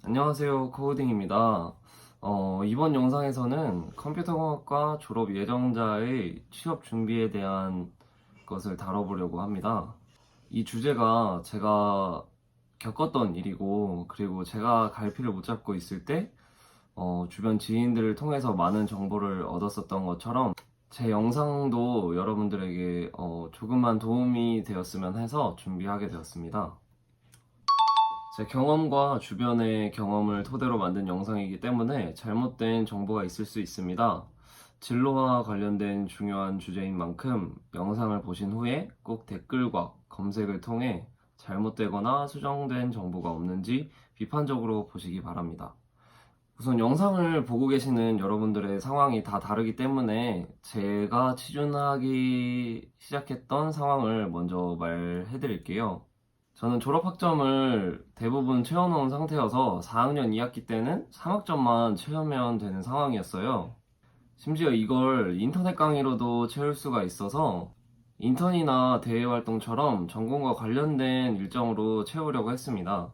안녕하세요. 코딩입니다. 이번 영상에서는 컴퓨터공학과 졸업 예정자의 취업 준비에 대한 것을 다뤄보려고 합니다. 이 주제가 제가 겪었던 일이고, 그리고 제가 갈피를 못 잡고 있을 때, 주변 지인들을 통해서 많은 정보를 얻었었던 것처럼, 제 영상도 여러분들에게 조금만 도움이 되었으면 해서 준비하게 되었습니다. 제 경험과 주변의 경험을 토대로 만든 영상이기 때문에 잘못된 정보가 있을 수 있습니다. 진로와 관련된 중요한 주제인 만큼 영상을 보신 후에 꼭 댓글과 검색을 통해 잘못되거나 수정된 정보가 없는지 비판적으로 보시기 바랍니다. 우선 영상을 보고 계시는 여러분들의 상황이 다 다르기 때문에 제가 취준하기 시작했던 상황을 먼저 말해 드릴게요. 저는 졸업 학점을 대부분 채워놓은 상태여서 4학년 2학기 때는 3학점만 채우면 되는 상황이었어요. 심지어 이걸 인터넷 강의로도 채울 수가 있어서 인턴이나 대외활동처럼 전공과 관련된 일정으로 채우려고 했습니다.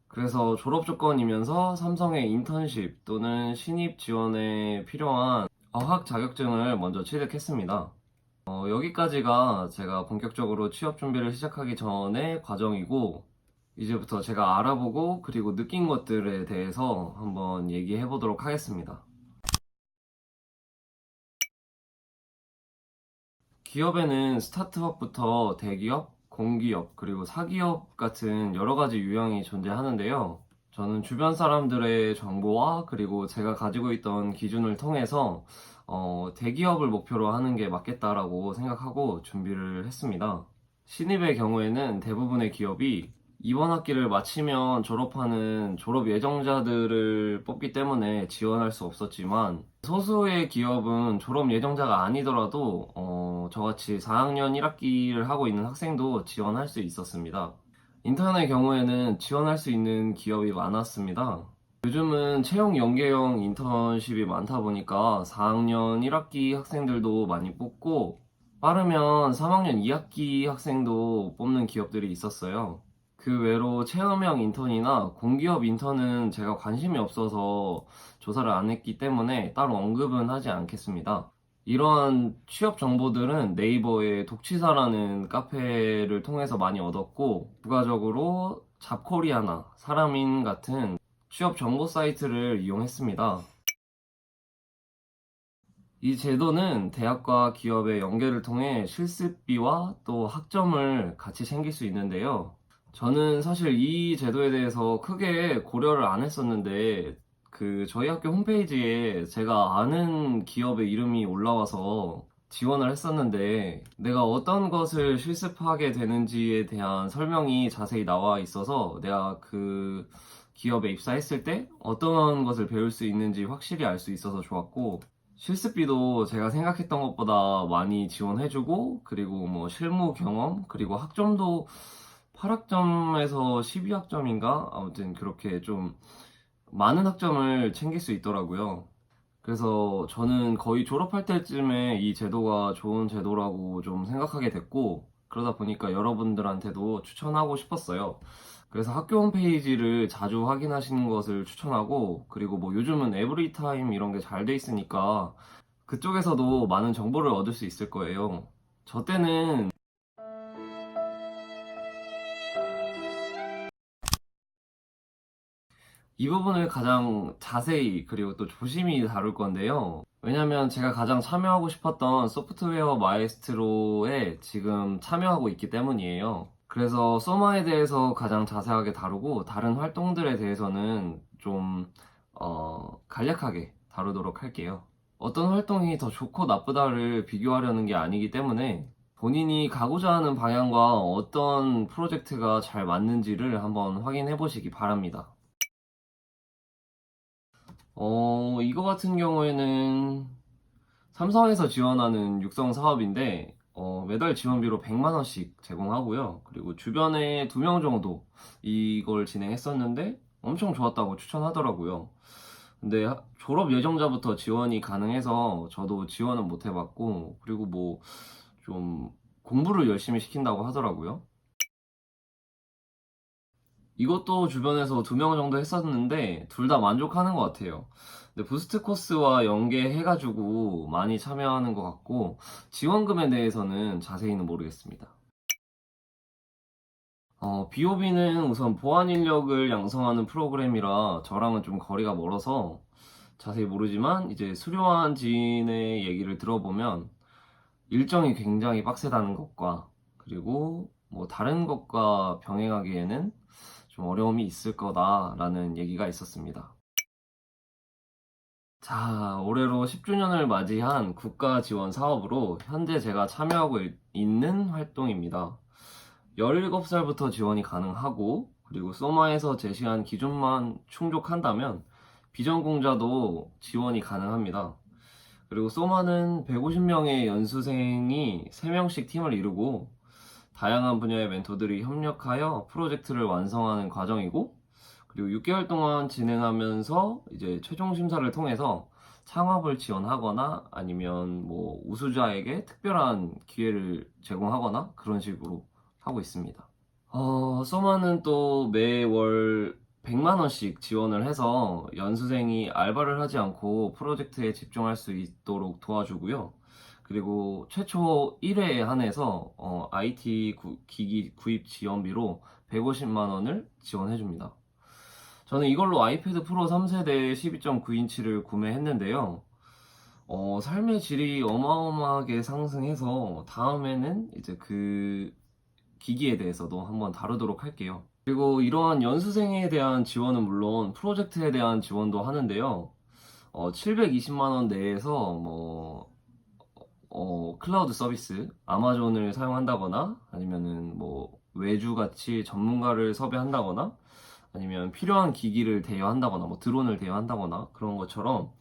그래서 졸업 조건이면서 삼성의 인턴십 또는 신입 지원에 필요한 어학 자격증을 먼저 취득했습니다. 여기까지가 제가 본격적으로 취업 준비를 시작하기 전의 과정이고, 이제부터 제가 알아보고 그리고 느낀 것들에 대해서 한번 얘기해 보도록 하겠습니다. 기업에는 스타트업부터 대기업, 공기업, 그리고 사기업 같은 여러 가지 유형이 존재하는데요. 저는 주변 사람들의 정보와 그리고 제가 가지고 있던 기준을 통해서 대기업을 목표로 하는 게 맞겠다라고 생각하고 준비를 했습니다. 신입의 경우에는 대부분의 기업이 이번 학기를 마치면 졸업하는 졸업 예정자들을 뽑기 때문에 지원할 수 없었지만 소수의 기업은 졸업 예정자가 아니더라도 저같이 4학년 1학기를 하고 있는 학생도 지원할 수 있었습니다. 인턴의 경우에는 지원할 수 있는 기업이 많았습니다. 요즘은 채용 연계형 인턴십이 많다 보니까 4학년 1학기 학생들도 많이 뽑고 빠르면 3학년 2학기 학생도 뽑는 기업들이 있었어요. 그 외로 체험형 인턴이나 공기업 인턴은 제가 관심이 없어서 조사를 안 했기 때문에 따로 언급은 하지 않겠습니다. 이러한 취업 정보들은 네이버의 독취사라는 카페를 통해서 많이 얻었고, 부가적으로 잡코리아나 사람인 같은 취업 정보 사이트를 이용했습니다. 이 제도는 대학과 기업의 연계를 통해 실습비와 또 학점을 같이 챙길 수 있는데요. 저는 사실 이 제도에 대해서 크게 고려를 안 했었는데, 저희 학교 홈페이지에 제가 아는 기업의 이름이 올라와서 지원을 했었는데, 내가 어떤 것을 실습하게 되는지에 대한 설명이 자세히 나와 있어서 내가 그 기업에 입사했을 때 어떤 것을 배울 수 있는지 확실히 알 수 있어서 좋았고, 실습비도 제가 생각했던 것보다 많이 지원해주고, 그리고 뭐 실무 경험, 그리고 학점도 8학점에서 12학점인가? 아무튼 그렇게 좀 많은 학점을 챙길 수 있더라고요. 그래서 저는 거의 졸업할 때쯤에 이 제도가 좋은 제도라고 좀 생각하게 됐고, 그러다 보니까 여러분들한테도 추천하고 싶었어요. 그래서 학교 홈페이지를 자주 확인하시는 것을 추천하고, 그리고 뭐 요즘은 에브리타임 이런 게 잘 돼 있으니까 그쪽에서도 많은 정보를 얻을 수 있을 거예요. 저 때는 이 부분을 가장 자세히 그리고 또 조심히 다룰 건데요. 왜냐면 제가 가장 참여하고 싶었던 소프트웨어 마에스트로에 지금 참여하고 있기 때문이에요. 그래서 소마에 대해서 가장 자세하게 다루고 다른 활동들에 대해서는 좀 간략하게 다루도록 할게요. 어떤 활동이 더 좋고 나쁘다를 비교하려는 게 아니기 때문에 본인이 가고자 하는 방향과 어떤 프로젝트가 잘 맞는지를 한번 확인해 보시기 바랍니다. 이거 같은 경우에는 삼성에서 지원하는 육성 사업인데, 매달 지원비로 100만 원씩 제공하고요. 그리고 주변에 2명 정도 이걸 진행했었는데 엄청 좋았다고 추천하더라고요. 근데 졸업 예정자부터 지원이 가능해서 저도 지원은 못 해봤고, 그리고 뭐 좀 공부를 열심히 시킨다고 하더라고요. 이것도 주변에서 2명 정도 했었는데 둘 다 만족하는 것 같아요. 근데 부스트 코스와 연계해가지고 많이 참여하는 것 같고 지원금에 대해서는 자세히는 모르겠습니다. BOB는 우선 보안 인력을 양성하는 프로그램이라 저랑은 좀 거리가 멀어서 자세히 모르지만 이제 수료한 지인의 얘기를 들어보면 일정이 굉장히 빡세다는 것과 그리고 뭐 다른 것과 병행하기에는 좀 어려움이 있을 거다라는 얘기가 있었습니다. 자, 올해로 10주년을 맞이한 국가 지원 사업으로 현재 제가 참여하고 있는 활동입니다. 17살부터 지원이 가능하고 그리고 소마에서 제시한 기준만 충족한다면 비전공자도 지원이 가능합니다. 그리고 소마는 150명의 연수생이 3명씩 팀을 이루고 다양한 분야의 멘토들이 협력하여 프로젝트를 완성하는 과정이고 그리고 6개월 동안 진행하면서 이제 최종 심사를 통해서 창업을 지원하거나 아니면 뭐 우수자에게 특별한 기회를 제공하거나 그런 식으로 하고 있습니다. 소마는 또 매월 100만 원씩 지원을 해서 연수생이 알바를 하지 않고 프로젝트에 집중할 수 있도록 도와주고요. 그리고 최초 1회에 한해서 IT 기기 구입 지원비로 150만 원을 지원해줍니다. 저는 이걸로 아이패드 프로 3세대 12.9인치를 구매했는데요. 삶의 질이 어마어마하게 상승해서 다음에는 이제 그 기기에 대해서도 한번 다루도록 할게요. 그리고 이러한 연수생에 대한 지원은 물론 프로젝트에 대한 지원도 하는데요. 720만 원 내에서 클라우드 서비스, 아마존을 사용한다거나 아니면은 뭐 외주같이 전문가를 섭외한다거나 아니면 필요한 기기를 대여한다거나 뭐 드론을 대여한다거나 그런 것처럼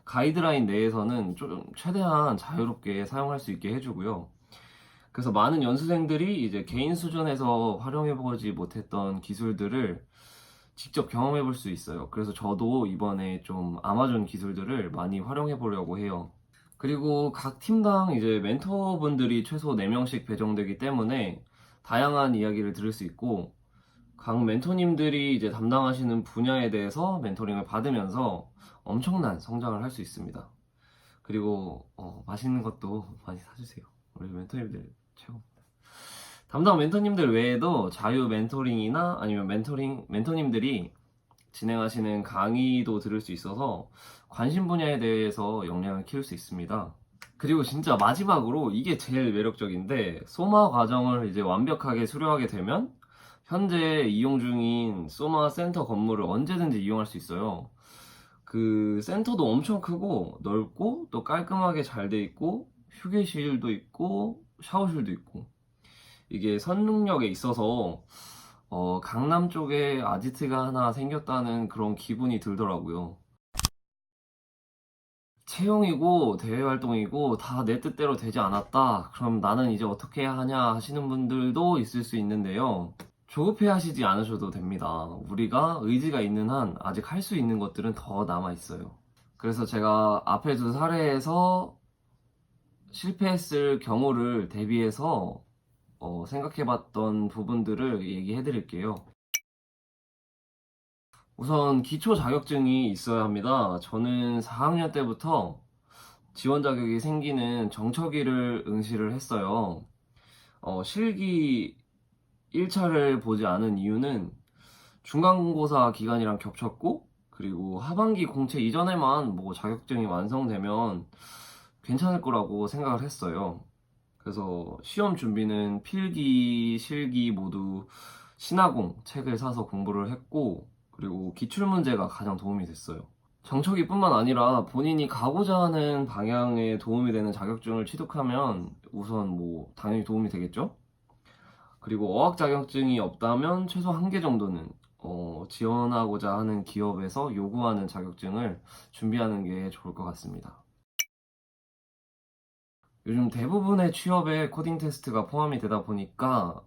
가이드라인 내에서는 좀 최대한 자유롭게 사용할 수 있게 해주고요. 그래서 많은 연수생들이 이제 개인 수준에서 활용해보지 못했던 기술들을 직접 경험해볼 수 있어요. 그래서 저도 이번에 좀 아마존 기술들을 많이 활용해보려고 해요. 그리고 각 팀당 이제 멘토분들이 최소 4명씩 배정되기 때문에 다양한 이야기를 들을 수 있고 각 멘토님들이 이제 담당하시는 분야에 대해서 멘토링을 받으면서 엄청난 성장을 할 수 있습니다. 그리고 맛있는 것도 많이 사주세요. 우리 멘토님들 최고입니다. 담당 멘토님들 외에도 자유 멘토링이나 아니면 멘토님들이 진행하시는 강의도 들을 수 있어서 관심 분야에 대해서 역량을 키울 수 있습니다. 그리고 진짜 마지막으로 이게 제일 매력적인데 소마 과정을 이제 완벽하게 수료하게 되면 현재 이용 중인 소마 센터 건물을 언제든지 이용할 수 있어요. 그 센터도 엄청 크고 넓고 또 깔끔하게 잘 돼 있고 휴게실도 있고 샤워실도 있고 이게 선릉역에 있어서 강남 쪽에 아지트가 하나 생겼다는 그런 기분이 들더라고요. 채용이고 대외 활동이고 다 내 뜻대로 되지 않았다. 그럼 나는 이제 어떻게 해야 하냐 하시는 분들도 있을 수 있는데요. 조급해 하시지 않으셔도 됩니다. 우리가 의지가 있는 한 아직 할 수 있는 것들은 더 남아 있어요. 그래서 제가 앞에 두 사례에서 실패했을 경우를 대비해서 생각해봤던 부분들을 얘기해 드릴게요. 우선 기초 자격증이 있어야 합니다. 저는 4학년 때부터 지원 자격이 생기는 정처기를 응시를 했어요. 실기 1차를 보지 않은 이유는 중간고사 기간이랑 겹쳤고 그리고 하반기 공채 이전에만 뭐 자격증이 완성되면 괜찮을 거라고 생각을 했어요. 그래서 시험 준비는 필기, 실기 모두 신화공 책을 사서 공부를 했고 그리고 기출문제가 가장 도움이 됐어요. 정초기뿐만 아니라 본인이 가고자 하는 방향에 도움이 되는 자격증을 취득하면 우선 뭐 당연히 도움이 되겠죠? 그리고 어학 자격증이 없다면 최소 1개 정도는 지원하고자 하는 기업에서 요구하는 자격증을 준비하는 게 좋을 것 같습니다. 요즘 대부분의 취업에 코딩 테스트가 포함이 되다 보니까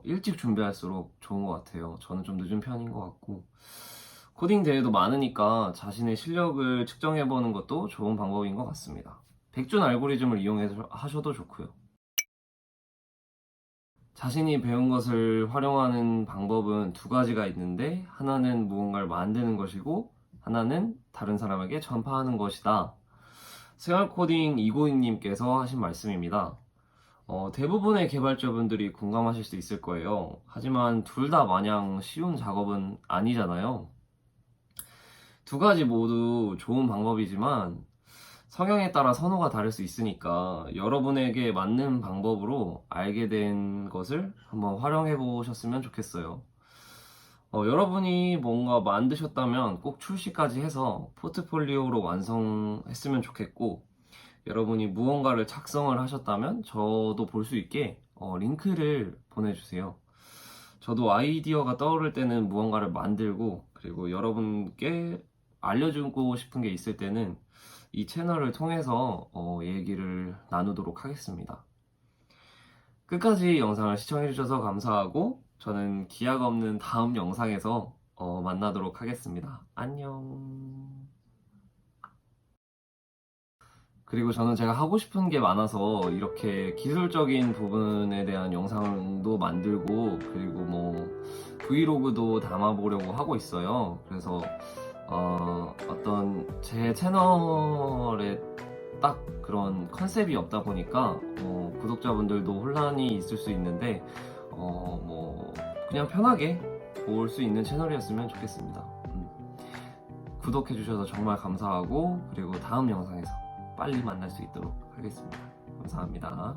일찍 준비할수록 좋은 것 같아요. 저는 좀 늦은 편인 것 같고 코딩 대회도 많으니까 자신의 실력을 측정해보는 것도 좋은 방법인 것 같습니다. 백준 알고리즘을 이용해서 하셔도 좋고요. 자신이 배운 것을 활용하는 방법은 두 가지가 있는데, 하나는 무언가를 만드는 것이고 하나는 다른 사람에게 전파하는 것이다. 생활코딩 292님께서 하신 말씀입니다. 대부분의 개발자분들이 공감하실 수 있을 거예요. 하지만 둘 다 마냥 쉬운 작업은 아니잖아요. 두 가지 모두 좋은 방법이지만 성향에 따라 선호가 다를 수 있으니까 여러분에게 맞는 방법으로 알게 된 것을 한번 활용해 보셨으면 좋겠어요. 여러분이 뭔가 만드셨다면 꼭 출시까지 해서 포트폴리오로 완성했으면 좋겠고, 여러분이 무언가를 작성을 하셨다면 저도 볼 수 있게 링크를 보내주세요. 저도 아이디어가 떠오를 때는 무언가를 만들고, 그리고 여러분께 알려주고 싶은 게 있을 때는 이 채널을 통해서 얘기를 나누도록 하겠습니다. 끝까지 영상을 시청해주셔서 감사하고, 저는 기약 없는 다음 영상에서 만나도록 하겠습니다. 안녕. 그리고 저는 제가 하고 싶은 게 많아서 이렇게 기술적인 부분에 대한 영상도 만들고, 그리고 뭐 브이로그도 담아보려고 하고 있어요. 그래서 어떤 제 채널에 딱 그런 컨셉이 없다 보니까 구독자분들도 혼란이 있을 수 있는데 뭐 그냥 편하게 볼 수 있는 채널이었으면 좋겠습니다. 구독해주셔서 정말 감사하고, 그리고 다음 영상에서 빨리 만날 수 있도록 하겠습니다. 감사합니다.